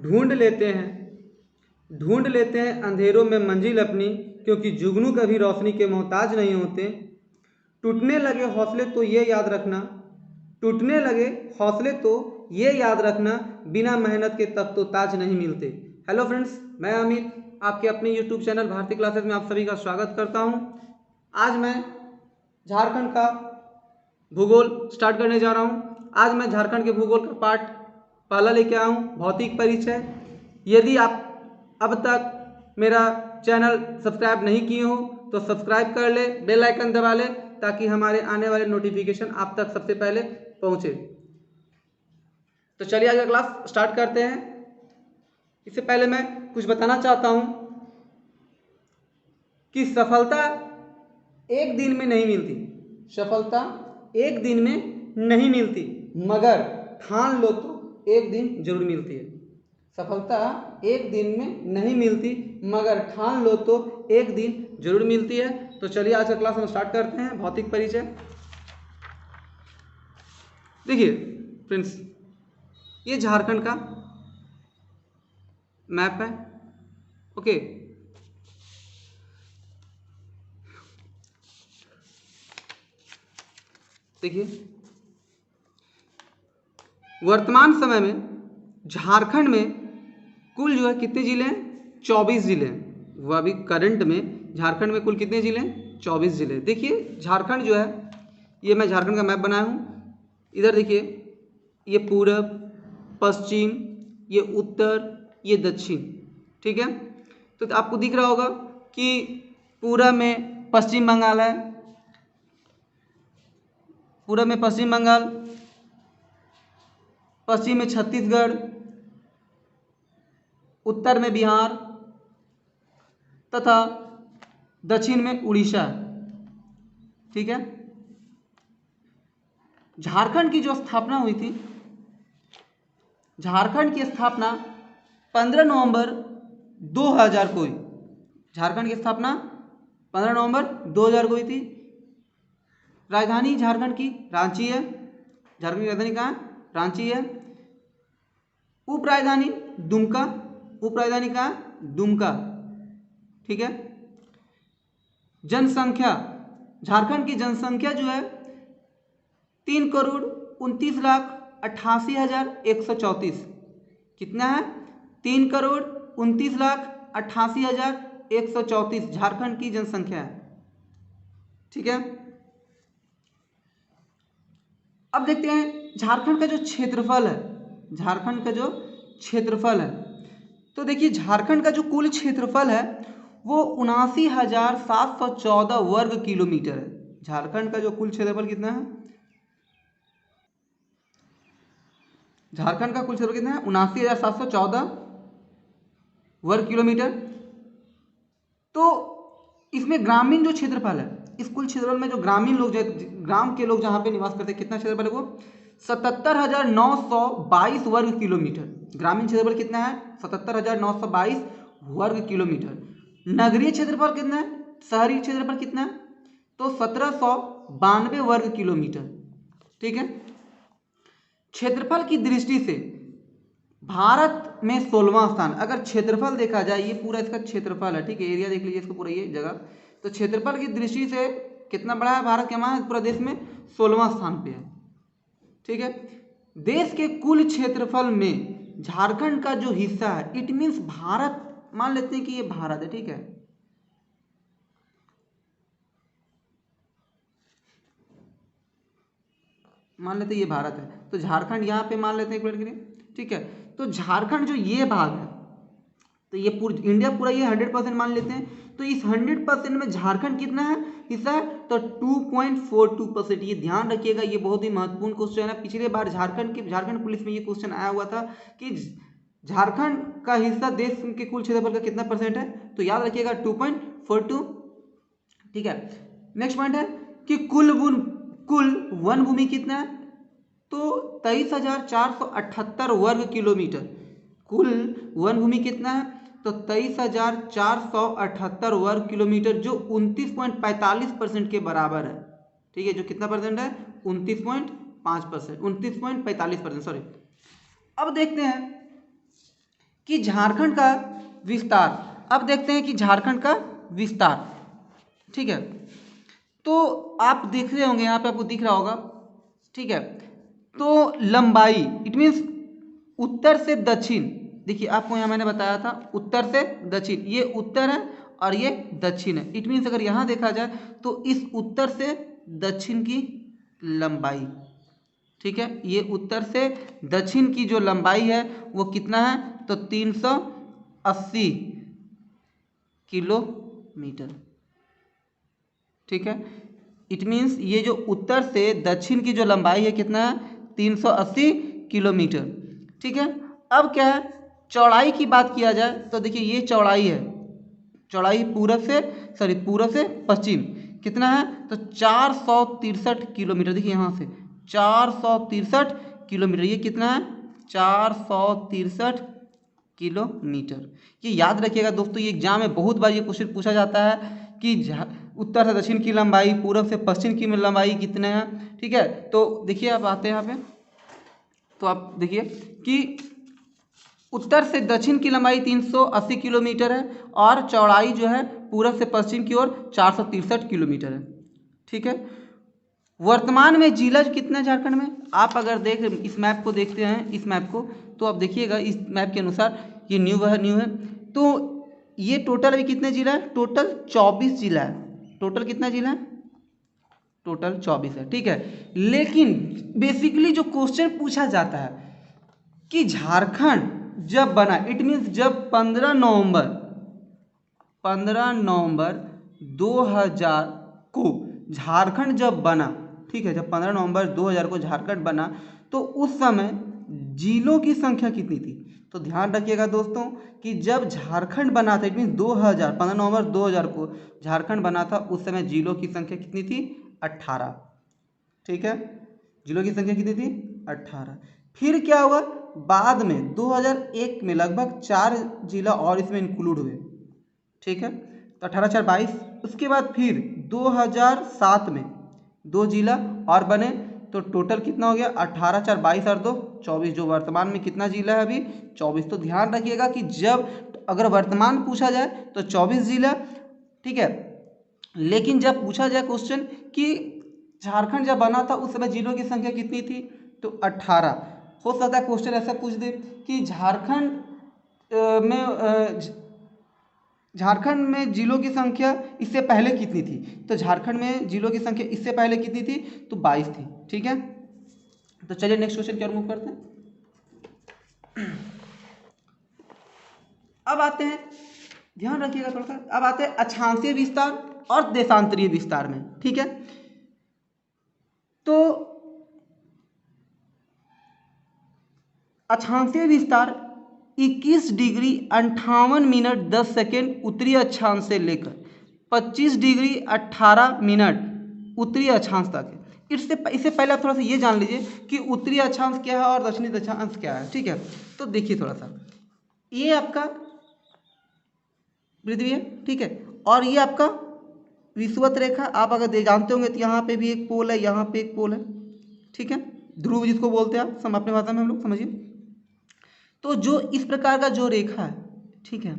ढूंढ लेते हैं अंधेरों में मंजिल अपनी, क्योंकि जुगनू कभी रोशनी के मोहताज नहीं होते। टूटने लगे हौसले तो ये याद रखना, टूटने लगे हौसले तो ये याद रखना, बिना मेहनत के तब तो ताज नहीं मिलते। हेलो फ्रेंड्स, मैं अमित आपके अपने यूट्यूब चैनल भारती क्लासेस में आप सभी का स्वागत करता हूं। आज मैं झारखंड का भूगोल स्टार्ट करने जा रहा हूं। आज मैं झारखंड के भूगोल का पार्ट पहला लेके आया हूं, भौतिक परिचय। यदि आप अब तक मेरा चैनल सब्सक्राइब नहीं किए हो तो सब्सक्राइब कर ले, बेल आइकन दबा ले, ताकि हमारे आने वाले नोटिफिकेशन आप तक सबसे पहले पहुंचे। तो चलिए आज का क्लास स्टार्ट करते हैं। इससे पहले मैं कुछ बताना चाहता हूं कि सफलता एक दिन में नहीं मिलती, सफलता एक दिन में नहीं मिलती, मगर ठान लो तो एक दिन जरूर मिलती है। सफलता एक दिन में नहीं मिलती, मगर ठान लो तो एक दिन जरूर मिलती है। तो चलिए आज का क्लास हम स्टार्ट करते हैं, भौतिक परिचय। देखिए फ्रेंड्स, ये झारखंड का मैप है। ओके, देखिए वर्तमान समय में झारखंड में कुल जो है कितने जिले हैं? 24 जिले हैं। वह अभी करंट में झारखंड में कुल कितने जिले हैं? 24 जिले। देखिए झारखंड जो है, ये मैं झारखंड का मैप बनाया हूँ। इधर देखिए, ये पूरब, पश्चिम, ये उत्तर, ये दक्षिण। ठीक है, तो आपको दिख रहा होगा कि पूरब में पश्चिम बंगाल है, पूरब में पश्चिम बंगाल, पश्चिम में छत्तीसगढ़, उत्तर में बिहार तथा दक्षिण में उड़ीसा। ठीक है, झारखंड की जो स्थापना हुई थी, झारखंड की स्थापना 15 नवंबर 2000 को हुई। झारखंड की स्थापना 15 नवंबर 2000 को हुई थी। राजधानी झारखंड की रांची है। झारखंड की राजधानी कहाँ है? रांची है। उप राजधानी दुमका, उप राजधानी कहाँ है? दुमका। ठीक है, जनसंख्या, झारखंड की जनसंख्या जो है 3,29,88,134। कितना है? 3,29,88,134 झारखंड की जनसंख्या है। ठीक है, अब देखते हैं झारखंड का जो क्षेत्रफल है, झारखंड का जो क्षेत्रफल है, तो देखिए झारखंड का जो कुल क्षेत्रफल है वो 79,714 वर्ग किलोमीटर है। झारखंड का जो कुल क्षेत्रफल कितना है? झारखंड का कुल क्षेत्रफल कितना है? 79,714 वर्ग किलोमीटर। तो इसमें ग्रामीण जो क्षेत्रफल है, इस कुल क्षेत्रफल में जो ग्रामीण लोग, ग्राम के लोग जहाँ पे निवास करते हैं, कितना क्षेत्रफल है वो? 77,922 वर्ग किलोमीटर। ग्रामीण क्षेत्रफल कितना है? 77,922 वर्ग किलोमीटर। नगरीय क्षेत्रफल कितना है? शहरी क्षेत्रफल कितना है? तो 1792 वर्ग किलोमीटर। ठीक है, क्षेत्रफल की दृष्टि से भारत में 16वां स्थान। अगर क्षेत्रफल देखा जाए, ये पूरा इसका क्षेत्रफल है। ठीक है, एरिया देख लीजिए इसको पूरा, ये जगह। तो क्षेत्रफल की दृष्टि से कितना बड़ा है भारत? क्या है? पूरा देश में 16वां स्थान पे है। ठीक है, देश के कुल क्षेत्रफल में झारखंड का जो हिस्सा है, इट मीन्स भारत, मान लेते हैं कि ये भारत है। ठीक है, मान लेते हैं ये भारत है, तो झारखंड यहाँ पे मान लेते हैं एक मिनट के लिए। ठीक है, तो झारखंड जो ये भाग है, तो ये पूरा इंडिया पूरा ये 100% मान लेते हैं। तो इस 100% में झारखंड कितना है हिस्सा है? तो 2.42%। ये ध्यान रखिएगा, ये बहुत ही महत्वपूर्ण क्वेश्चन है। पिछले बार झारखंड पुलिस में ये क्वेश्चन आया हुआ था कि झारखंड का हिस्सा देश के कुल क्षेत्रफल का कितना परसेंट है? तो याद रखिएगा 2.42। ठीक है, नेक्स्ट पॉइंट है कि कुल वन भूमि कितना है? तो 23,478 वर्ग किलोमीटर। कुल वन भूमि कितना है? तो 23,478 वर्ग किलोमीटर, जो 29.45% के बराबर है। ठीक है, जो कितना परसेंट है? 29.5%, 29.45%, सॉरी। अब देखते हैं कि झारखंड का विस्तार, अब देखते हैं कि झारखंड का विस्तार, ठीक है। तो आप देख रहे होंगे, यहाँ पे आपको दिख रहा होगा, ठीक है। तो लंबाई, इट मीन्स उत्तर से दक्षिण, देखिए आपको यहाँ मैंने बताया था उत्तर से दक्षिण, ये उत्तर है और ये दक्षिण है। इट मीन्स अगर यहाँ देखा जाए तो इस उत्तर से दक्षिण की लंबाई, ठीक है, ये उत्तर से दक्षिण की जो लंबाई है वो कितना है, तो 380 किलोमीटर, ठीक है। इट मीन्स ये जो उत्तर से दक्षिण की जो लंबाई है कितना है, 380 किलोमीटर, ठीक है। अब क्या है, चौड़ाई की बात किया जाए तो देखिए ये चौड़ाई है, चौड़ाई पूरब से पश्चिम कितना है, तो 463 किलोमीटर, देखिए यहाँ से 463 किलोमीटर, ये कितना है, 463 किलोमीटर। ये याद रखिएगा दोस्तों, ये एग्जाम में बहुत बार ये क्वेश्चन पूछा जाता है कि उत्तर से दक्षिण की लंबाई, पूरब से पश्चिम की लंबाई कितने हैं, ठीक है। तो देखिए आप आते हैं यहाँ पे, तो आप देखिए कि उत्तर से दक्षिण की लंबाई 380 किलोमीटर है और चौड़ाई जो है पूरब से पश्चिम की ओर 463 किलोमीटर है, ठीक है। वर्तमान में जिला कितना है झारखंड में, आप अगर देख इस मैप को देखते हैं, इस मैप को, तो आप देखिएगा इस मैप के अनुसार ये न्यू है, तो ये टोटल अभी कितने जिला है, टोटल 24 जिला है, टोटल कितना जिला है, टोटल 24 है, ठीक है। लेकिन बेसिकली जो क्वेश्चन पूछा जाता है कि झारखंड जब बना, इट मीन्स जब 15 नवंबर 2000 को झारखंड जब बना, ठीक है, जब 15 नवंबर 2000 को झारखंड बना तो उस समय जिलों की संख्या कितनी थी। तो ध्यान रखिएगा दोस्तों कि जब झारखंड बना था, इट मीन्स 15 नवंबर 2000 को झारखंड बना था, उस समय जिलों की संख्या कितनी थी, 18, ठीक है, जिलों की संख्या कितनी थी, 18। फिर क्या हुआ, बाद में 2001 में लगभग 4 जिला और इसमें इंक्लूड हुए, ठीक है, तो 18 4 22। उसके बाद फिर 2007 में 2 जिला और बने, तो टोटल कितना हो गया, 18 4 22 और 2 24, जो वर्तमान में कितना जिला है अभी, 24। तो ध्यान रखिएगा कि जब अगर वर्तमान पूछा जाए तो 24 जिला, ठीक है, लेकिन जब पूछा जाए क्वेश्चन कि झारखंड जब बना था उस समय जिलों की संख्या कितनी थी, तो 18। हो सकता है क्वेश्चन ऐसा पूछ दे कि झारखंड में जिलों की संख्या इससे पहले कितनी थी, तो झारखंड में जिलों की संख्या इससे पहले कितनी थी, तो 22 थी, ठीक है। तो चलिए नेक्स्ट क्वेश्चन की ओर मूव करते हैं। अब आते हैं, ध्यान रखिएगा थोड़ा सा, अब आते हैं अक्षांशीय विस्तार और देशांतरीय विस्तार में, ठीक है। तो अक्षांशीय विस्तार 21 डिग्री 58 मिनट 10 सेकेंड उत्तरी अक्षांश से लेकर 25 डिग्री 18 मिनट उत्तरी अक्षांश तक है। इससे पहले आप थोड़ा सा ये जान लीजिए कि उत्तरी अक्षांश क्या है और दक्षिणी अक्षांश क्या है, ठीक है। तो देखिए थोड़ा सा, ये आपका पृथ्वी है, ठीक है, और ये आपका विषुवत रेखा, आप अगर जानते होंगे तो यहाँ पे भी एक पोल है, यहाँ पे एक पोल है, ठीक है, ध्रुव जिसको बोलते हैं आप अपने भाषा में हम लोग समझिए। तो जो इस प्रकार का जो रेखा है, ठीक है,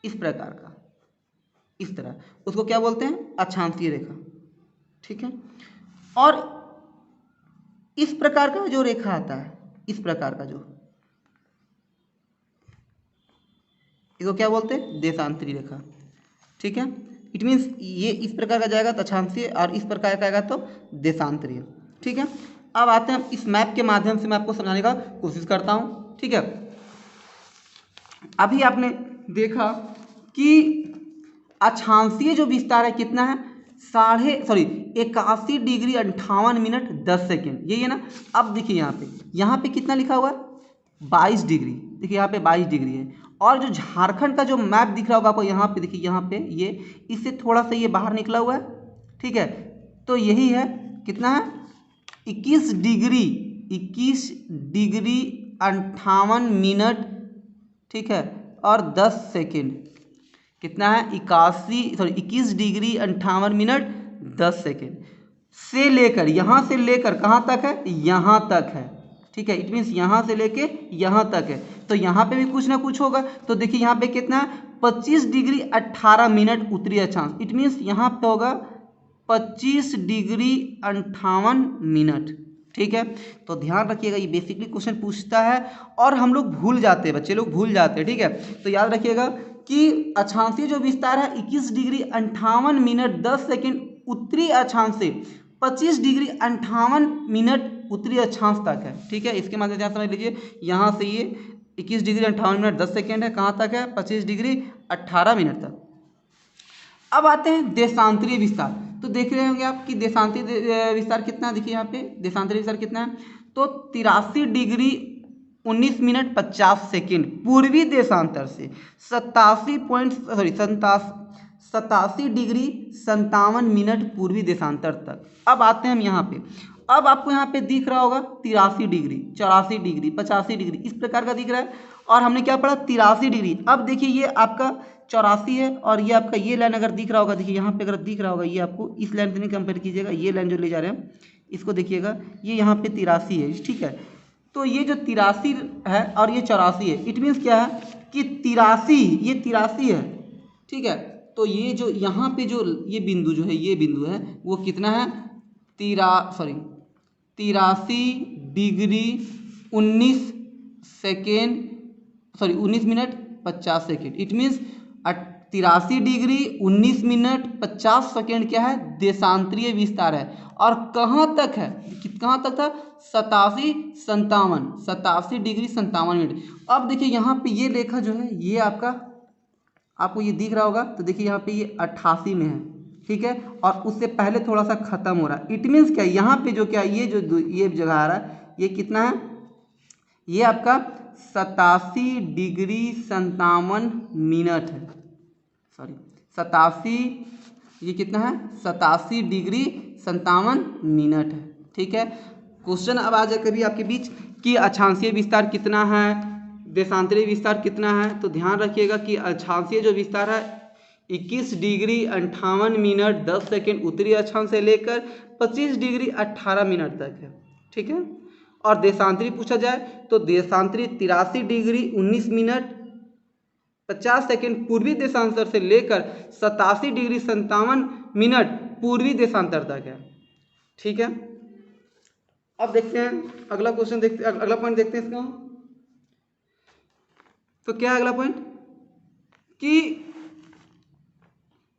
इस प्रकार का, इस तरह, उसको क्या बोलते हैं, अक्षांशीय रेखा, ठीक है। और इस प्रकार का जो रेखा आता है, इस प्रकार का जो, इसको क्या बोलते हैं, देशांतरीय रेखा, ठीक है। इट मीन्स ये इस प्रकार का जाएगा तो अक्षांशीय और इस प्रकार का आएगा तो देशांतरीय, ठीक है। अब आते हैं, इस मैप के माध्यम से मैं आपको समझाने का कोशिश करता हूँ, ठीक है। अभी आपने देखा कि अक्षांशीय जो विस्तार है कितना है, 81 डिग्री 58 मिनट 10 सेकेंड, यही है ना। अब देखिए यहाँ पे कितना लिखा हुआ है, 22 डिग्री, देखिए यहाँ पे 22 डिग्री है। और जो झारखंड का जो मैप दिख रहा होगा आपको, यहाँ पे देखिए, यहाँ पे ये इससे थोड़ा सा ये बाहर निकला हुआ है, ठीक है। तो यही है, कितना है, 21 डिग्री 58 मिनट, ठीक है, और 10 सेकेंड, कितना है, 21 डिग्री 58 मिनट 10 सेकेंड से लेकर, यहाँ से लेकर कहाँ तक है, यहाँ तक है, ठीक है। इट मीन्स यहाँ से लेके यहाँ तक है, तो यहाँ पे भी कुछ ना कुछ होगा। तो देखिए यहाँ पे कितना है, 25 डिग्री 18 मिनट उत्तरी अक्षांश। इट मीन्स यहाँ पे होगा 25 डिग्री 58 मिनट। ठीक है, तो ध्यान रखिएगा, ये बेसिकली क्वेश्चन पूछता है और हम लोग भूल जाते हैं, बच्चे लोग भूल जाते हैं। ठीक है, तो याद रखिएगा कि अक्षांशीय जो विस्तार है 21 डिग्री 58 मिनट 10 सेकेंड उत्तरी अक्षांश से 25 डिग्री 58 मिनट उत्तरी अक्षांश तक है। ठीक है, इसके माध्यम से समझ लीजिए, यहाँ से ये 21 डिग्री 58 मिनट 10 सेकेंड है, कहाँ तक है, 25 डिग्री 18 मिनट तक। अब आते हैं देशांतरीय विस्तार। तो देख रहे होंगे आप कि देशांतरीय विस्तार कितना है, देखिए यहाँ पे देशांतरीय विस्तार कितना है, तो 83 डिग्री 19 मिनट 50 सेकेंड पूर्वी देशांतर से 87 डिग्री 57 मिनट पूर्वी देशांतर तक। अब आते हैं हम यहाँ पे, अब आपको यहाँ पे दिख रहा होगा 83 डिग्री 84 डिग्री 85 डिग्री इस प्रकार का दिख रहा है, और हमने क्या पढ़ा 83 डिग्री। अब देखिए ये आपका 84 है और ये आपका ये लाइन अगर दिख रहा होगा, देखिए यहाँ पे अगर दिख रहा होगा, ये आपको इस लाइन से नहीं कंपेयर कीजिएगा, ये लाइन जो ले जा रहे हैं इसको देखिएगा, ये यहाँ पे 83 है। ठीक है, तो ये जो 83 है और ये 84 है, इट मीन्स क्या है कि 83 ये 83 है। ठीक है, तो ये जो यहाँ पे जो ये बिंदु जो है, ये बिंदु है वो कितना है, 83 degree 19 minute 50 second. It means 83 degree 19 minute 50 second क्या है, देशांतरीय विस्तार है। और कहाँ तक है, कहाँ तक था, 87 डिग्री 57 मिनट। अब देखिए यहाँ पे ये रेखा जो है ये आपको ये दिख रहा होगा, तो देखिए यहाँ पे ये 88 में है। ठीक है, और उससे पहले थोड़ा सा खत्म हो रहा है। इट मीन्स क्या, यहाँ पे जो क्या ये जगह आ रहा है ये कितना है, ये आपका 87 डिग्री 57 मिनट है, सॉरी 87, ये कितना है 87 डिग्री 57 मिनट है। ठीक है, क्वेश्चन अब आ जाए कभी आपके बीच कि अक्षांशीय विस्तार कितना है, देशांतरीय विस्तार कितना है। तो ध्यान रखिएगा कि अक्षांशीय जो विस्तार है 21 डिग्री 58 मिनट 10 सेकेंड उत्तरी अक्षांश से लेकर 25 डिग्री 18 मिनट तक है। ठीक है, और देशांतरी पूछा जाए तो देशांतरी 83 डिग्री 19 मिनट 50 सेकेंड पूर्वी देशांतर से लेकर 87 डिग्री 57 मिनट पूर्वी देशांतर तक है। ठीक है, अब देखते हैं अगला क्वेश्चन, देखते अगला पॉइंट देखते हैं इसका। तो क्या है अगला पॉइंट कि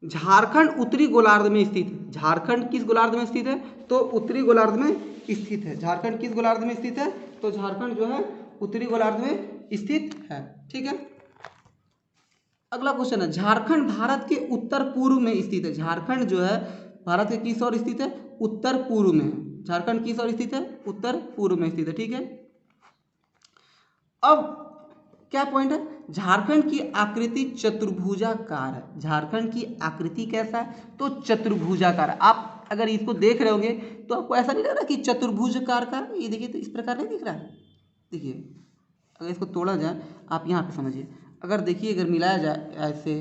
झारखंड उत्तरी गोलार्ध में स्थित है। झारखंड किस गोलार्ध में स्थित है, तो उत्तरी गोलार्ध में स्थित है। झारखंड किस गोलार्ध में स्थित है, तो झारखंड जो है उत्तरी गोलार्ध में स्थित है। ठीक है, अगला क्वेश्चन है, झारखंड भारत के उत्तर पूर्व में स्थित है। झारखंड जो है भारत के किस ओर स्थित है, उत्तर पूर्व में है। झारखंड किस ओर स्थित है, उत्तर पूर्व में स्थित है। ठीक है, अब क्या पॉइंट है, झारखंड की आकृति चतुर्भुजाकार है। झारखंड की आकृति कैसा है, तो चतुर्भुजाकार है। आप अगर इसको देख रहे होंगे तो आपको ऐसा नहीं लग रहा कि चतुर्भुजाकार का, ये देखिए तो इस प्रकार नहीं दिख रहा है। देखिए अगर इसको तोड़ा जाए, आप यहाँ पे समझिए, अगर देखिए अगर मिलाया जाए ऐसे,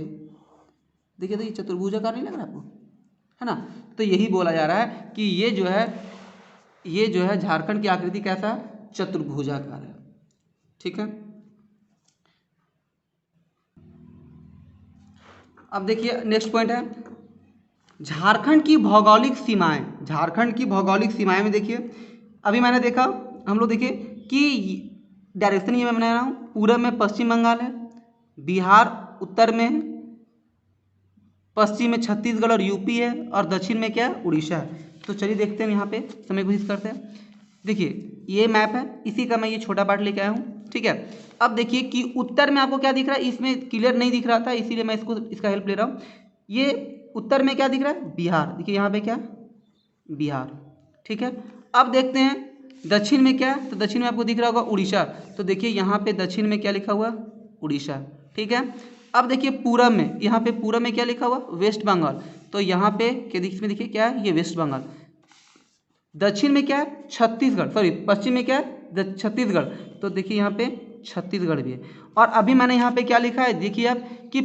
देखिए तो ये चतुर्भुजाकार नहीं लग रहा आपको, है ना। तो यही बोला जा रहा है कि ये जो है झारखंड की आकृति कैसा है, चतुर्भुजाकार है। ठीक है, अब देखिए नेक्स्ट पॉइंट है झारखंड की भौगोलिक सीमाएं। झारखंड की भौगोलिक सीमाएं में देखिए, अभी मैंने देखा, हम लोग देखिए कि डायरेक्शन ये मैं बना रहा हूँ, पूरब में पश्चिम बंगाल है, बिहार उत्तर में है, पश्चिम में छत्तीसगढ़ और यूपी है, और दक्षिण में क्या है, उड़ीसा है। तो चलिए देखते हैं यहाँ पे, समय कोशिश करते हैं। देखिए ये मैप है, इसी का मैं ये छोटा पार्ट लेके आया हूँ। ठीक है, अब देखिए कि उत्तर में आपको क्या दिख रहा है, इसमें क्लियर नहीं दिख रहा था, इसीलिए मैं इसका हेल्प ले रहा हूँ। ये उत्तर में क्या दिख रहा है, बिहार। देखिए यहाँ पे क्या, बिहार। ठीक है, अब देखते हैं दक्षिण में क्या है, तो दक्षिण में आपको दिख रहा होगा उड़ीसा। तो देखिए यहाँ पे दक्षिण में क्या लिखा हुआ, उड़ीसा। ठीक है, अब देखिए पूरब में, यहाँ पे पूरब में क्या लिखा हुआ, वेस्ट बंगाल। तो यहाँ पे इसमें देखिए क्या है, ये वेस्ट बंगाल। दक्षिण में क्या है, छत्तीसगढ़, सॉरी पश्चिम में क्या है, छत्तीसगढ़। तो देखिए यहाँ पे छत्तीसगढ़ भी है। और अभी मैंने यहाँ पे क्या लिखा है, देखिए आप कि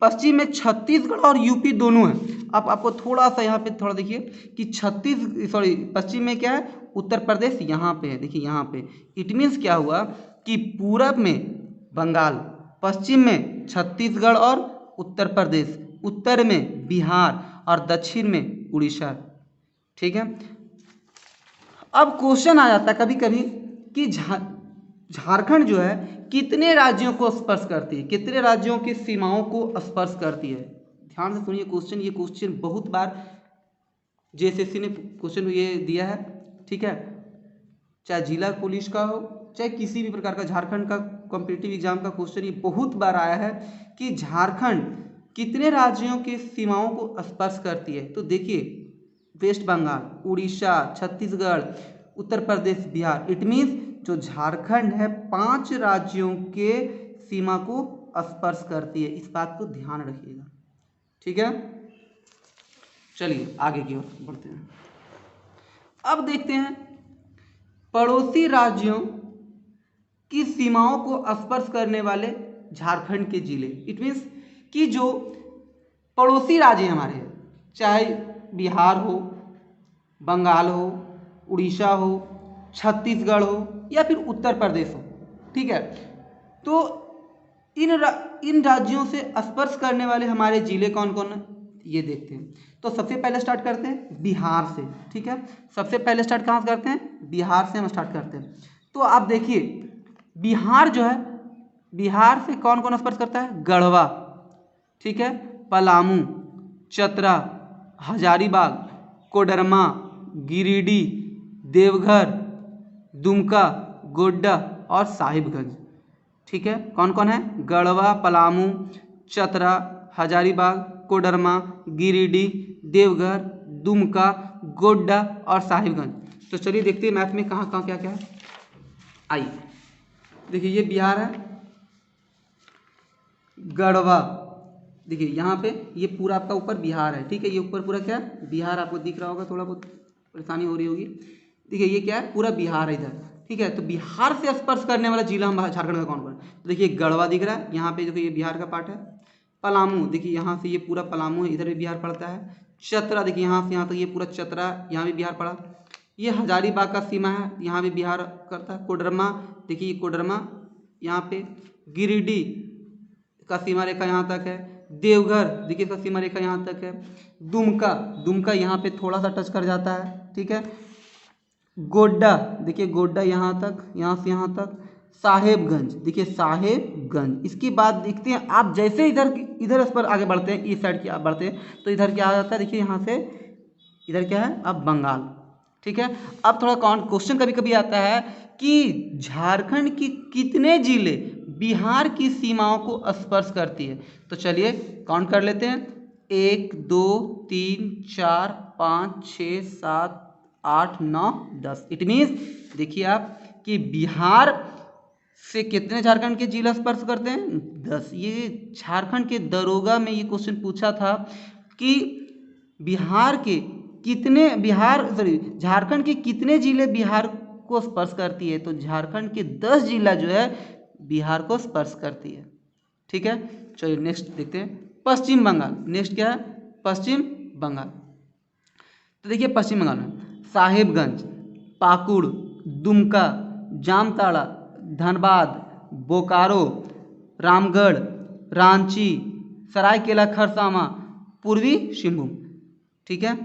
पश्चिम में छत्तीसगढ़ और यूपी दोनों है। अब आपको थोड़ा सा यहाँ पे थोड़ा देखिए कि पश्चिम में क्या है, उत्तर प्रदेश यहाँ पे है, देखिए यहाँ पे। इट मीन्स क्या हुआ कि पूरब में बंगाल, पश्चिम में छत्तीसगढ़ और उत्तर प्रदेश, उत्तर में बिहार और दक्षिण में उड़ीसा। ठीक है। अब क्वेश्चन आ जाता है कभी कभी कि झारखंड जो है कितने राज्यों को स्पर्श करती है, कितने राज्यों की सीमाओं को स्पर्श करती है। ध्यान से सुनिए क्वेश्चन, ये क्वेश्चन बहुत बार जेएसएससी ने क्वेश्चन ये दिया है। ठीक है, चाहे जिला पुलिस का हो, चाहे किसी भी प्रकार का झारखंड का कॉम्पिटिटिव एग्जाम का क्वेश्चन ये बहुत बार आया है कि झारखंड कितने राज्यों की सीमाओं को स्पर्श करती है। तो देखिए West Bengal, Orissa, Chhattisgarh, Uttar Pradesh, Bihar. It means जो झारखंड है 5 राज्यों के सीमा को स्पर्श करती है, इस बात को ध्यान रखिएगा। ठीक है, चलिए आगे की ओर बढ़ते हैं। अब देखते हैं पड़ोसी राज्यों की सीमाओं को स्पर्श करने वाले झारखंड के जिले। इट मीन्स कि जो पड़ोसी राज्य हमारे, चाहे बिहार हो, बंगाल हो, उड़ीसा हो, छत्तीसगढ़ हो या फिर उत्तर प्रदेश हो। ठीक है, तो इन राज्यों से स्पर्श करने वाले हमारे जिले कौन कौन हैं ये देखते हैं। तो सबसे पहले स्टार्ट करते हैं बिहार से। ठीक है, सबसे पहले स्टार्ट कहाँ से करते हैं, बिहार से हम स्टार्ट करते हैं। तो आप देखिए बिहार जो है, बिहार से कौन कौन स्पर्श करता है, गढ़वा, ठीक है, पलामू, चतरा, हजारीबाग, कोडरमा, गिरिडीह, देवघर, दुमका, गोड्डा और साहिबगंज। ठीक है, कौन कौन है, गढ़वा, पलामू, चतरा, हजारीबाग, कोडरमा, गिरिडीह, देवघर, दुमका, गोड्डा और साहिबगंज। तो चलिए देखते हैं मैथ में कहाँ कहाँ क्या क्या है। आइए देखिए ये बिहार है, गढ़वा, देखिए यहाँ पे ये पूरा आपका ऊपर बिहार है। ठीक है, ये ऊपर पूरा क्या है, बिहार आपको दिख रहा होगा, थोड़ा बहुत परेशानी हो रही होगी। देखिए ये क्या है, पूरा बिहार है इधर। ठीक है, तो बिहार से स्पर्श करने वाला जिला हम झारखंड का कौन कौन। तो देखिए गढ़वा दिख रहा है यहाँ पे, देखिए ये बिहार का पार्ट है। पलामू, देखिए यहाँ से ये पूरा पलामू है, इधर भी बिहार पड़ता है। चतरा, देखिए यहाँ से यहाँ तक ये पूरा चतरा, यहाँ भी बिहार पड़ा। ये हजारीबाग का सीमा है, यहाँ भी बिहार करता है। कोडरमा, देखिए ये कोडरमा यहाँ पे। गिरिडीह का सीमा रेखा यहाँ तक है। देवघर देखिए इसका सीमा रेखा यहाँ तक है। दुमका, दुमका यहाँ पे थोड़ा सा टच कर जाता है। ठीक है, गोड्डा, देखिए गोड्डा यहाँ तक, यहाँ से यहाँ तक। साहेबगंज, देखिए साहेबगंज। इसके बाद देखते हैं आप जैसे इधर इस पर आगे बढ़ते हैं, इस साइड की आप बढ़ते हैं तो इधर क्या आ जाता है, देखिए यहाँ से इधर क्या है, अब बंगाल। ठीक है, अब थोड़ा क्वेश्चन कभी कभी आता है कि झारखंड की कितने जिले बिहार की सीमाओं को स्पर्श करती है। तो चलिए काउंट कर लेते हैं, 1 2 3 4 5 6 7 8 9 10। इट मीन्स देखिए आप कि बिहार से कितने झारखंड के जिला स्पर्श करते हैं, 10। ये झारखंड के दरोगा में ये क्वेश्चन पूछा था कि झारखंड के कितने जिले बिहार को स्पर्श करती है। तो झारखंड के 10 जिला जो है बिहार को स्पर्श करती है। ठीक है, चलिए नेक्स्ट देखते हैं पश्चिम बंगाल। नेक्स्ट क्या है, पश्चिम बंगाल। तो देखिए पश्चिम बंगाल में साहेबगंज, पाकुड़, दुमका, जामताड़ा, धनबाद, बोकारो, रामगढ़, रांची, सरायकेला खरसावां, पूर्वी सिंहभूम। ठीक है,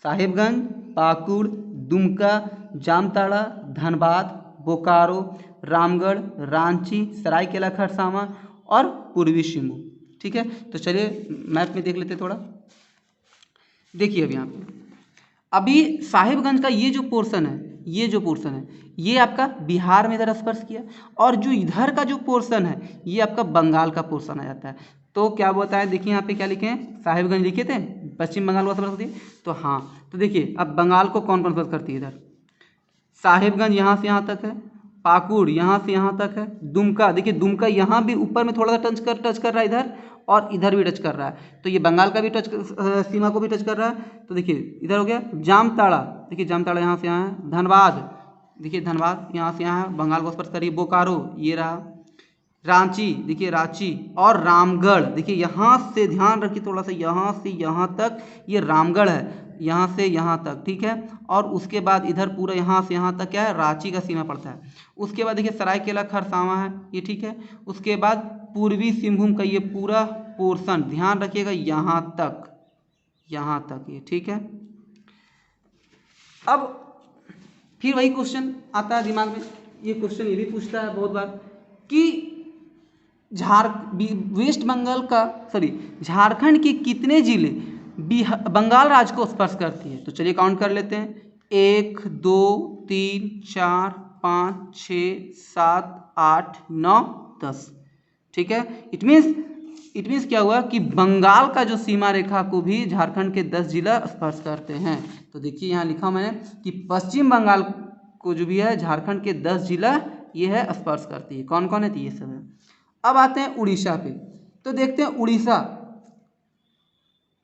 साहेबगंज, पाकुड़, दुमका, जामताड़ा, धनबाद, बोकारो, रामगढ़, रांची, सरायकेला खरसावां और पूर्वी सिंहभूम। ठीक है, तो चलिए मैप में देख लेते थोड़ा। देखिए अब यहाँ पे अभी साहिबगंज का ये जो पोर्शन है, ये आपका बिहार में इधर स्पर्श किया, और जो इधर का जो पोर्शन है ये आपका बंगाल का पोर्शन आ जाता है। तो क्या बोलता है, देखिए यहाँ पे क्या लिखे हैं, साहिबगंज लिखे थे, पश्चिम बंगाल को स्पर्श करती है। तो हाँ, तो देखिए अब बंगाल को कौन कौन स्पर्श करती है, इधर साहिबगंज यहाँ से यहाँ तक है, पाकुड़ यहाँ से यहाँ तक है, दुमका, देखिए दुमका यहाँ भी ऊपर में थोड़ा सा टच कर रहा है इधर, और इधर भी टच कर रहा है। तो ये बंगाल का भी सीमा को भी टच कर रहा है। तो देखिए इधर हो गया जामताड़ा, देखिए जामताड़ा यहाँ से यहाँ है। धनबाद, देखिए धनबाद यहाँ से यहाँ है, बंगाल को स्पर्श करिए। बोकारो ये रहा, रांची, देखिए रांची, और रामगढ़, देखिए यहाँ से ध्यान रखिए थोड़ा सा, यहाँ से यहाँ तक ये रामगढ़ है, यहाँ से यहाँ तक, ठीक है। और उसके बाद इधर पूरा यहाँ से यहाँ तक क्या है, रांची का सीमा पड़ता है। उसके बाद देखिए सरायकेला खरसावां है ये, ठीक है। उसके बाद पूर्वी सिंहभूम का ये पूरा पोर्शन ध्यान रखिएगा यहाँ तक ये, ठीक है। अब फिर वही क्वेश्चन आता है दिमाग में, ये क्वेश्चन ये भी पूछता है बहुत बार कि झारखंड के कितने जिले बंगाल राज्य को स्पर्श करती है। तो चलिए काउंट कर लेते हैं, 1 2 3 4 5 6 7 8 9 10, ठीक है। इट मीन्स क्या हुआ कि बंगाल का जो सीमा रेखा को भी झारखंड के 10 जिला स्पर्श करते हैं। तो देखिए यहाँ लिखा मैंने कि पश्चिम बंगाल को जो भी है झारखंड के 10 जिला ये है स्पर्श करती है। कौन कौन है, तो ये सब है। अब आते हैं उड़ीसा पे, तो देखते हैं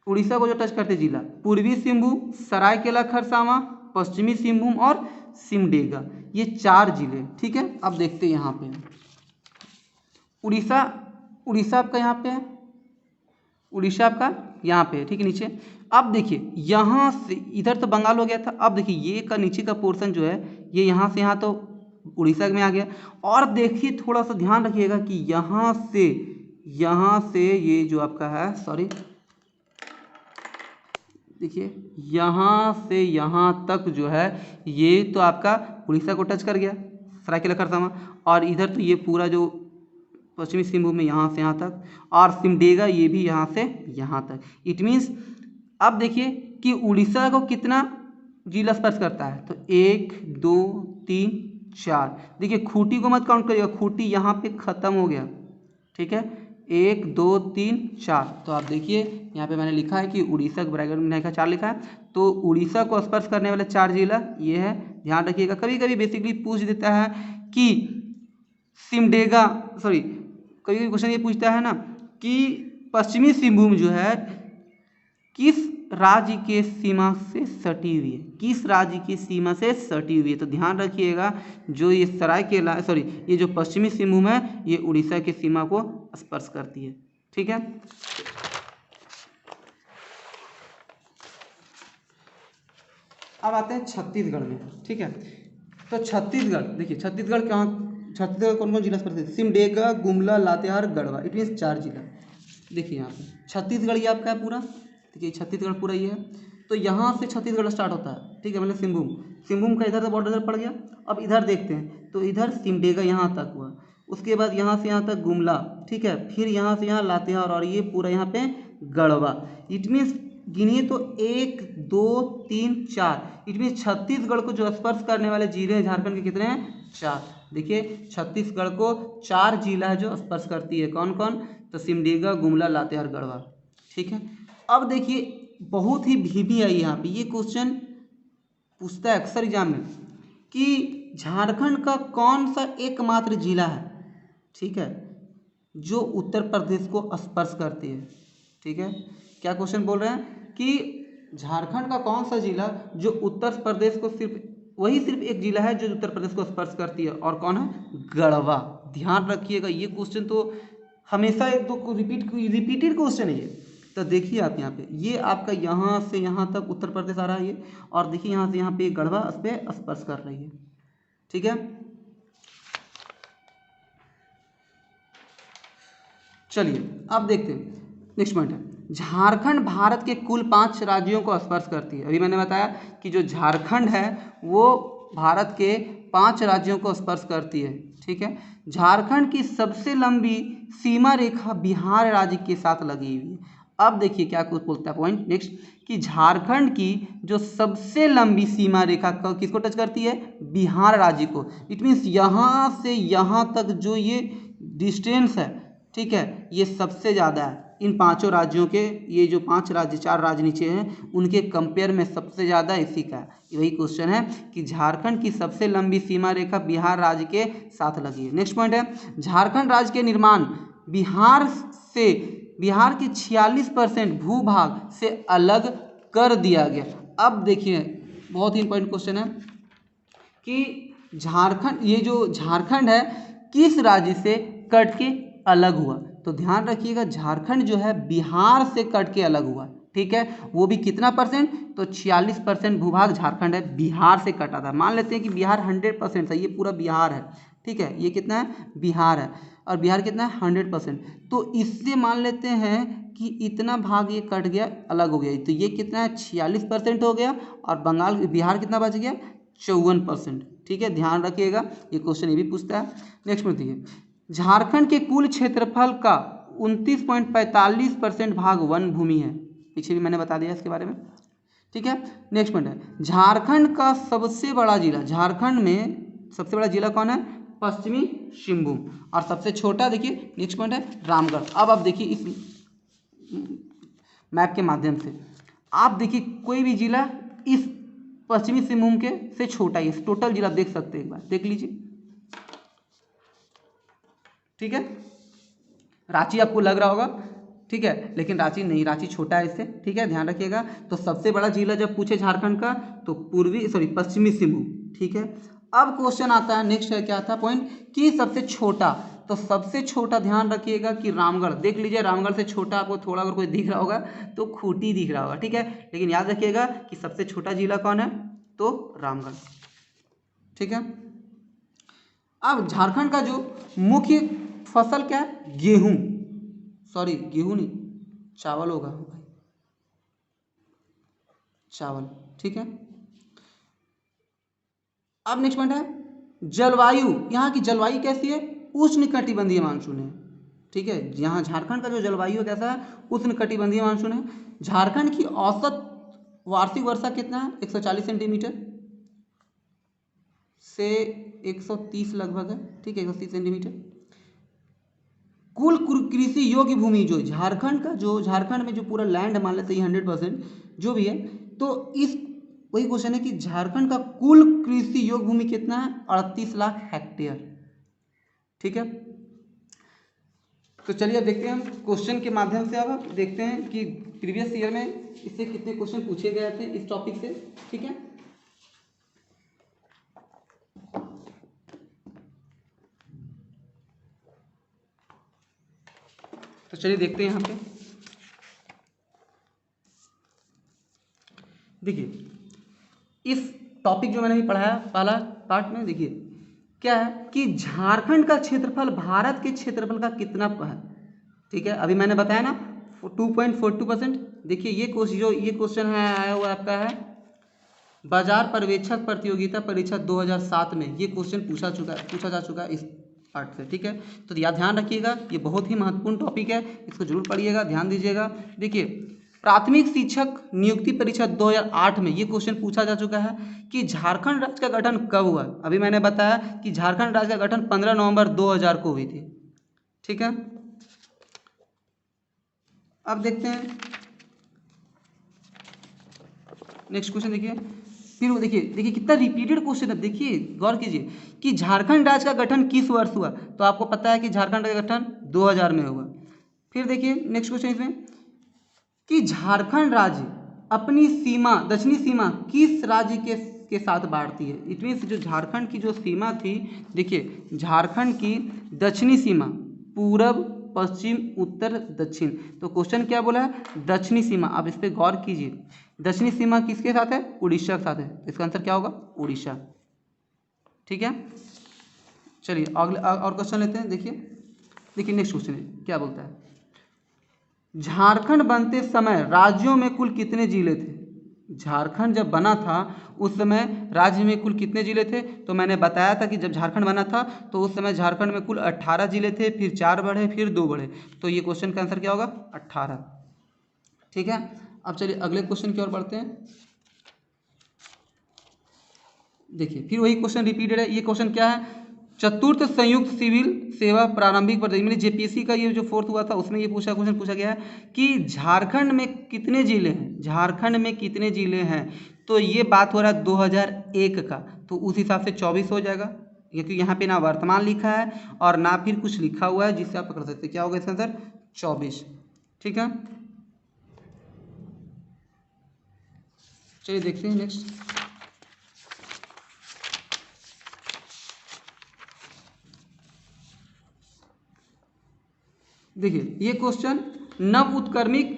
उड़ीसा को जो टच करते जिला, पूर्वी सिंहभूम, सरायकेला खरसावां, पश्चिमी सिंहभूम और सिमडेगा, ये 4 जिले, ठीक है। अब देखते हैं यहाँ पे उड़ीसा आपका यहाँ पे है, उड़ीसा आपका यहाँ पे है, ठीक है, नीचे। अब देखिए यहाँ से इधर तो बंगाल हो गया था, अब देखिए ये का नीचे का पोर्शन जो है ये यहाँ से यहाँ तो उड़ीसा में आ गया। और देखिए थोड़ा सा ध्यान रखिएगा कि यहाँ से ये जो आपका है, सॉरी देखिए यहाँ से यहाँ तक जो है ये तो आपका उड़ीसा को टच कर गया, सरायकेला खरसावां। और इधर तो ये पूरा जो पश्चिमी सिंहभूम में यहाँ से यहाँ तक, और सिमडेगा ये भी यहाँ से यहाँ तक। इट मीन्स अब देखिए कि उड़ीसा को कितना जिला स्पर्श करता है, तो 1 2 3 4। देखिए खूंटी को मत काउंट करिएगा, खूंटी यहाँ पे खत्म हो गया, ठीक है। 1 2 3 4, तो आप देखिए यहाँ पे मैंने लिखा है कि उड़ीसा के ब्रैकेट में 4 लिखा है, तो उड़ीसा को स्पर्श करने वाले 4 जिला ये है, ध्यान रखिएगा। कभी कभी बेसिकली पूछ देता है कि सिमडेगा, सॉरी कभी कभी क्वेश्चन ये पूछता है ना कि पश्चिमी सिंहभूम जो है किस राज्य के सीमा से सटी हुई है, किस राज्य की सीमा से सटी हुई है। तो ध्यान रखिएगा जो ये सरायकेला, सॉरी ये जो पश्चिमी सिंहभूम है ये उड़ीसा की सीमा को स्पर्श करती है, ठीक है। अब आते हैं छत्तीसगढ़ में, ठीक है। तो छत्तीसगढ़ देखिए, छत्तीसगढ़ कौन कौन जिला स्पर्श है, सिमडेगा, गुमला, लातेहार, गढ़वा, इट मीन्स 4 जिला। देखिए यहाँ पे छत्तीसगढ़ ये आपका है पूरा, देखिए छत्तीसगढ़ पूरा ये है। तो यहाँ से छत्तीसगढ़ स्टार्ट होता है, ठीक है, मतलब सिंहभूम का इधर से बॉर्डर पड़ गया। अब इधर देखते हैं, तो इधर सिमडेगा यहाँ तक हुआ, उसके बाद यहाँ से यहाँ तक गुमला, ठीक है, फिर यहाँ से यहाँ लातेहार, और ये पूरा यहाँ पे गढ़वा। इट मीन्स गिनिए तो 1 2 3 4, इट मीन्स छत्तीसगढ़ को जो स्पर्श करने वाले जिले हैं झारखंड के कितने हैं, 4। देखिए छत्तीसगढ़ को 4 जिला है जो स्पर्श करती है, कौन कौन, तो सिमडेगा, गुमला, लातेहार, गढ़वा, ठीक है। अब देखिए बहुत ही भीभी आई यहाँ पे, ये क्वेश्चन पूछता है अक्सर एग्जाम में कि झारखंड का कौन सा एकमात्र जिला है, ठीक है, जो उत्तर प्रदेश को स्पर्श करती है, ठीक है। क्या क्वेश्चन बोल रहे हैं कि झारखंड का कौन सा जिला जो उत्तर प्रदेश को सिर्फ एक जिला है जो उत्तर प्रदेश को स्पर्श करती है, और कौन है, गढ़वा। ध्यान रखिएगा ये क्वेश्चन तो हमेशा एक दो रिपीटेड क्वेश्चन है ये। तो देखिए आप यहाँ पे ये आपका यहाँ से यहाँ तक उत्तर प्रदेश आ रहा है ये, और देखिए यहाँ से यहाँ पे गढ़वा इस पे स्पर्श कर रही है, ठीक है। चलिए अब देखते हैं नेक्स्ट पॉइंट है, झारखंड भारत के कुल 5 राज्यों को स्पर्श करती है। अभी मैंने बताया कि जो झारखंड है वो भारत के 5 राज्यों को स्पर्श करती है, ठीक है। झारखंड की सबसे लंबी सीमा रेखा बिहार राज्य के साथ लगी हुई है। अब देखिए क्या कुछ बोलता है पॉइंट नेक्स्ट, कि झारखंड की जो सबसे लंबी सीमा रेखा किसको टच करती है, बिहार राज्य को। इट मीन्स यहाँ से यहाँ तक जो ये डिस्टेंस है, ठीक है, ये सबसे ज़्यादा है इन 5 राज्यों के। ये जो 5 राज्य, 4 राज्य नीचे हैं उनके कंपेयर में सबसे ज़्यादा इसी का वही क्वेश्चन है कि झारखंड की सबसे लंबी सीमा रेखा बिहार राज्य के साथ लगी है। नेक्स्ट पॉइंट है, झारखंड राज्य के निर्माण बिहार के 46% भूभाग से अलग कर दिया गया। अब देखिए बहुत ही इंपॉर्टेंट क्वेश्चन है कि झारखंड, ये जो झारखंड है किस राज्य से कट के अलग हुआ। तो ध्यान रखिएगा झारखंड जो है बिहार से कट के अलग हुआ, ठीक है, वो भी कितना परसेंट, तो 46% भूभाग झारखंड है बिहार से कटा था। मान लेते हैं कि बिहार 100% है, ये पूरा बिहार है, ठीक है, ये कितना है, बिहार है, और बिहार कितना है, 100%। तो इससे मान लेते हैं कि इतना भाग ये कट गया, अलग हो गया, तो ये कितना है, 46% हो गया, और बंगाल बिहार कितना बच गया, 54%, ठीक है, ध्यान रखिएगा, ये क्वेश्चन ये भी पूछता है। नेक्स्ट में देखिए, झारखंड के कुल क्षेत्रफल का 29.45% भाग वन भूमि है, पीछे भी मैंने बता दिया इसके बारे में, ठीक है। नेक्स्ट पॉइंट है, झारखंड का सबसे बड़ा जिला, झारखंड में सबसे बड़ा जिला कौन है, पश्चिमी सिंहभूम, और सबसे छोटा देखिए नेक्स्ट पॉइंट है रामगढ़। अब आप देखिए इस मैप के माध्यम से आप देखिए कोई भी जिला इस पश्चिमी सिंहभूम के से छोटा ही, टोटल जिला देख सकते हैं, एक बार देख लीजिए, ठीक है। रांची आपको लग रहा होगा, ठीक है, लेकिन रांची नहीं, रांची छोटा है इससे, ठीक है, ध्यान रखिएगा। तो सबसे बड़ा जिला जब पूछे झारखंड का तो पश्चिमी सिंहभूम, ठीक है। अब क्वेश्चन आता है नेक्स्ट है, क्या था पॉइंट, कि सबसे छोटा, तो सबसे छोटा ध्यान रखिएगा कि रामगढ़, देख लीजिए रामगढ़ से छोटा आपको थोड़ा अगर कोई दिख रहा होगा तो खूंटी दिख रहा होगा, ठीक है, लेकिन याद रखिएगा कि सबसे छोटा जिला कौन है, तो रामगढ़, ठीक है। अब झारखंड का जो मुख्य फसल क्या है, गेहूं, सॉरी गेहूं नहीं, चावल होगा भाई, चावल, ठीक है। अब नेक्स्ट पॉइंट है जलवायु, यहाँ की जलवायु कैसी है, उष्णकटिबंधीय मानसून है, ठीक है, यहाँ झारखंड का जो जलवायु कैसा है, उष्णकटिबंधीय मानसून है। झारखंड की औसत वार्षिक वर्षा कितना है, 140 सेंटीमीटर से 130 लगभग है, ठीक है, 130 सेंटीमीटर। कुल कृषि योग्य भूमि जो झारखंड का, जो झारखंड में जो पूरा लैंड मान लेते हैं 100% जो भी है, तो इस वही क्वेश्चन है कि झारखंड का कुल कृषि योग्य भूमि कितना है, 38 लाख हेक्टेयर, ठीक है। तो चलिए अब देखते हैं हम क्वेश्चन के माध्यम से, अब देखते हैं कि प्रीवियस ईयर में इससे कितने क्वेश्चन पूछे गए थे इस टॉपिक से, ठीक है। तो चलिए देखते हैं यहाँ पे, देखिए इस टॉपिक जो मैंने अभी पढ़ाया पहला पार्ट में, देखिए क्या है कि झारखंड का क्षेत्रफल भारत के क्षेत्रफल का कितना है, ठीक है, अभी मैंने बताया ना 2.42%। देखिए ये क्वेश्चन है आया हुआ आपका है बाजार पर्यवेक्षक प्रतियोगिता परीक्षा 2007 में, ये क्वेश्चन पूछा जा चुका है इस पार्ट से, ठीक है। तो याद ध्यान रखिएगा, ये बहुत ही महत्वपूर्ण टॉपिक है, इसको जरूर पढ़िएगा, ध्यान दीजिएगा। देखिए प्राथमिक शिक्षक नियुक्ति परीक्षा 2008 में ये क्वेश्चन पूछा जा चुका है कि झारखंड राज्य का गठन कब हुआ। अभी मैंने बताया कि झारखंड राज्य का गठन 15 नवंबर 2000 को हुई थी, ठीक है। अब देखते हैं नेक्स्ट क्वेश्चन, देखिए फिर वो देखिए कितना रिपीटेड क्वेश्चन है, देखिए गौर कीजिए कि झारखंड राज्य का गठन किस वर्ष हुआ, तो आपको पता है कि झारखंड का गठन 2000 में हुआ। फिर देखिए नेक्स्ट क्वेश्चन इसमें कि झारखंड राज्य अपनी सीमा, दक्षिणी सीमा किस राज्य के साथ बांटती है। इट मीन्स जो झारखंड की जो सीमा थी, देखिए झारखंड की दक्षिणी सीमा पूरब पश्चिम उत्तर दक्षिण, तो क्वेश्चन क्या बोला है, दक्षिणी सीमा। आप इस पर गौर कीजिए, दक्षिणी सीमा किसके साथ है, उड़ीसा के साथ है, इसका आंसर क्या होगा, उड़ीसा, ठीक है। चलिए अगले और क्वेश्चन लेते हैं, देखिए नेक्स्ट क्वेश्चन है क्या बोलता है, झारखंड बनते समय राज्यों में कुल कितने जिले थे। झारखंड जब बना था उस समय राज्य में कुल कितने जिले थे, तो मैंने बताया था कि जब झारखंड बना था तो उस समय झारखंड में कुल 18 जिले थे, फिर 4 बढ़े, फिर 2 बढ़े, तो ये क्वेश्चन का आंसर क्या होगा, 18, ठीक है। अब चलिए अगले क्वेश्चन की ओर बढ़ते हैं। देखिए फिर वही क्वेश्चन रिपीटेड है, ये क्वेश्चन क्या है, चतुर्थ संयुक्त सिविल सेवा प्रारंभिक परीक्षा मैंने जेपीएससी का ये जो 4th हुआ था उसमें ये क्वेश्चन पूछा गया है कि झारखंड में कितने जिले हैं, झारखंड में कितने जिले हैं, तो ये बात हो रहा है 2001 का, तो उस हिसाब से 24 हो जाएगा, क्योंकि यहाँ पे ना वर्तमान लिखा है और ना फिर कुछ लिखा हुआ है जिससे आप पकड़ सकते हैं, क्या होगा इसका आंसर, 24, ठीक है। चलिए देखते हैं नेक्स्ट, देखिए ये क्वेश्चन नव उत्क्रमिक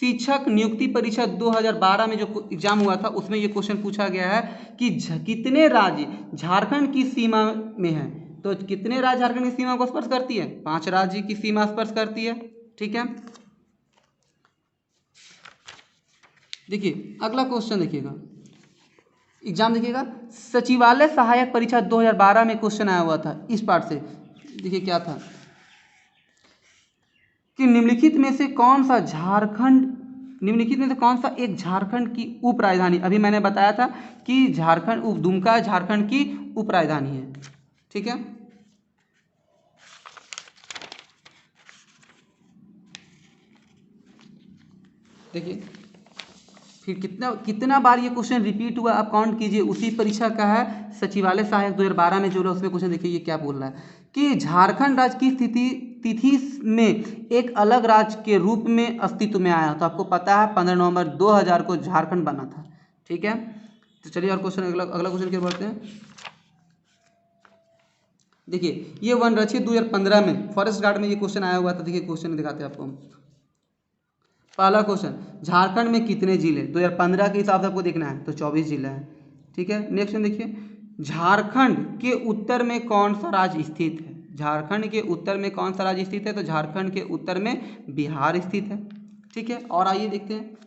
शिक्षक नियुक्ति परीक्षा 2012 में जो एग्जाम हुआ था उसमें ये क्वेश्चन पूछा गया है कि कितने राज्य झारखंड की सीमा में है। तो कितने राज्य झारखंड की सीमा को स्पर्श करती है? 5 राज्य की सीमा स्पर्श करती है। ठीक है, देखिए अगला क्वेश्चन देखिएगा, एग्जाम देखिएगा, सचिवालय सहायक परीक्षा 2012 में क्वेश्चन आया हुआ था इस पार्ट से। देखिए क्या था कि निम्नलिखित में से कौन सा एक झारखंड की उप राजधानी, अभी मैंने बताया था कि दुमका झारखंड की उप राजधानी है। ठीक है, देखिए फिर कितना बार ये क्वेश्चन रिपीट हुआ आप काउंट कीजिए। उसी परीक्षा का है, सचिवालय सहायक 2012 में जो है उसमें क्वेश्चन देखिए ये क्या बोल रहा है कि झारखंड राज्य की तिथि में एक अलग राज्य के रूप में अस्तित्व में आया। तो आपको पता है 15 नवंबर 2000 को झारखंड बना था। ठीक है, तो चलिए और क्वेश्चन अगला क्वेश्चन क्या बढ़ते हैं। देखिए ये वनरक्षित 2015 में फॉरेस्ट गार्ड में ये क्वेश्चन आया हुआ था। देखिए क्वेश्चन दिखाते हैं आपको। पहला क्वेश्चन, झारखंड में कितने जिले? 2015 के हिसाब से आपको देखना है तो 24 जिला है। ठीक है, नेक्स्ट क्वेश्चन देखिए, झारखंड के उत्तर में कौन सा राज्य स्थित है? झारखंड के उत्तर में कौन सा राज्य स्थित है? तो झारखंड के उत्तर में बिहार स्थित है। ठीक है, और आइए देखते हैं,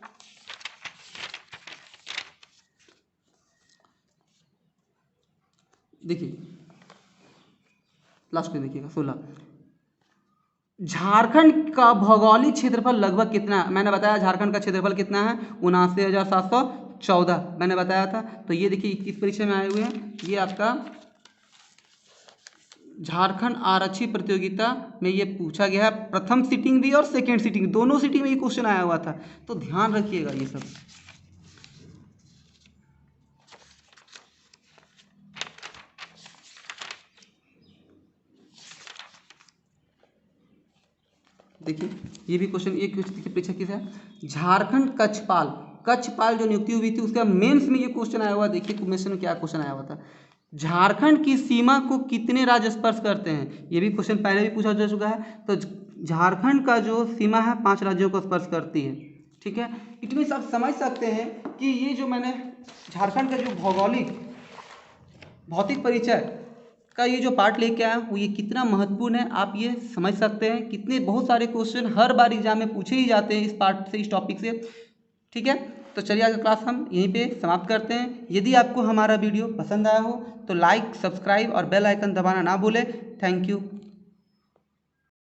देखिए लास्ट में देखिएगा 16, झारखंड का भौगोलिक क्षेत्रफल लगभग कितना है? मैंने बताया झारखंड का क्षेत्रफल कितना है, 79,714 मैंने बताया था। तो ये देखिए किस परीक्षा में आए हुए हैं, ये आपका झारखंड आरक्षी प्रतियोगिता में ये पूछा गया है। प्रथम सीटिंग भी और सेकेंड सीटिंग, दोनों सीटिंग में ये क्वेश्चन आया हुआ था। तो ध्यान रखिएगा ये सब। देखिए ये भी क्वेश्चन, ये परीक्षा किस है, झारखंड कच्छपाल जो नियुक्ति हुई थी उसका मेंस में ये क्वेश्चन आया हुआ। देखिए क्वेश्चन में क्या क्वेश्चन आया हुआ था, झारखंड की सीमा को कितने राज्य स्पर्श करते हैं? ये भी क्वेश्चन पहले भी पूछा जा चुका है। तो झारखंड का जो सीमा है 5 राज्यों को स्पर्श करती है। ठीक है, इसमें आप समझ सकते हैं कि ये जो मैंने झारखंड का जो भौतिक परिचय का ये जो पार्ट लेके आया वो ये कितना महत्वपूर्ण है, आप ये समझ सकते हैं। कितने बहुत सारे क्वेश्चन हर बार एग्जाम में पूछे ही जाते हैं इस पार्ट से, इस टॉपिक से। ठीक है, तो चलिए आज क्लास हम यहीं पे समाप्त करते हैं। यदि आपको हमारा वीडियो पसंद आया हो तो लाइक, सब्सक्राइब और बेल आइकन दबाना ना भूलें। Thank you.